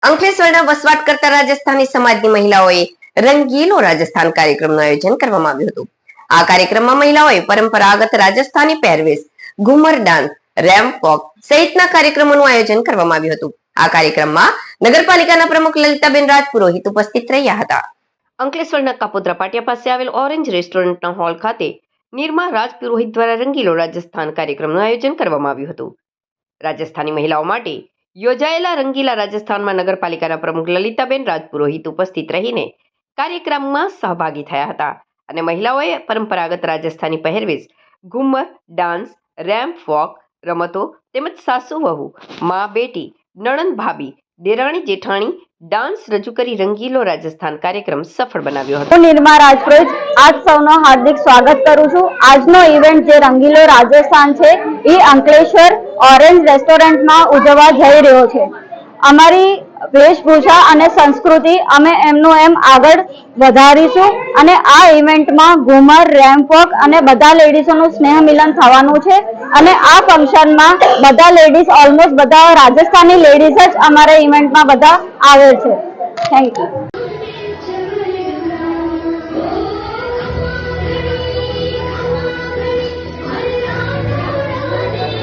અંકલેશ્વરના વસવાટ કરતા રાજસ્થાની સમાજની મહિલાઓએ રંગીલો રાજસ્થાન કાર્યક્રમનું આયોજન કરવામાં આવ્યું હતું. આ કાર્યક્રમમાં મહિલાઓએ પરંપરાગત રાજસ્થાની પહેરવેશ, ઘુમર ડાન્સ, રેમ્પ વોક સહિતના કાર્યક્રમોનું આયોજન કરવામાં આવ્યું હતું. આ કાર્યક્રમમાં નગરપાલિકાના પ્રમુખ લલિતાબેન રાજપુરોહિત ઉપસ્થિત રહ્યા હતા. અંકલેશ્વરના કાપોદ્રા પાટિયા પાસે આવેલ ઓરેન્જ રેસ્ટોરન્ટના હોલ ખાતે નિર્મા રાજપુરોહિત દ્વારા રંગીલો રાજસ્થાન કાર્યક્રમનું આયોજન કરવામાં આવ્યું હતું. રાજસ્થાની મહિલાઓ માટે યોજાયેલા રંગીલા રાજસ્થાનમાં નગરપાલિકાના પ્રમુખ લલિતાબેન રાજપુરોહિત ઉપસ્થિત રહીને કાર્યક્રમમાં સહભાગી થયા હતા અને મહિલાઓએ પરંપરાગત રાજસ્થાની પહેરવેશ, ઘુમર ડાન્સ, રેમ્પ વોક રમતો તેમજ સાસુ વહુ, મા બેટી, નણંદ ભાભી, દેરાણી જેઠાણી ડાન્સ રજૂ કરી રંગીલો રાજસ્થાન કાર્યક્રમ સફળ બનાવ્યો હતો. હું નિર્મા રાજપુરોહિત આપ સૌનો હાર્દિક સ્વાગત કરું છું. આજનો ઇવેન્ટ જે રંગીલો રાજસ્થાન છે એ અંકલેશ્વર ઓરેન્જ રેસ્ટોરન્ટમાં ઉજવવા જઈ રહ્યો છે. અમારી વેશભૂષા અને સંસ્કૃતિ અમે એમનું એમ આગળ વધારીશું અને આ ઇવેન્ટમાં ઘુમર, રેમ્પ વોક અને બધા લેડીઝોનું સ્નેહ મિલન થવાનું છે અને આ ફંક્શનમાં બધા લેડીઝ ઓલમોસ્ટ બધા રાજસ્થાની લેડીઝ જ અમારા ઇવેન્ટમાં બધા આવે છે. Thank you.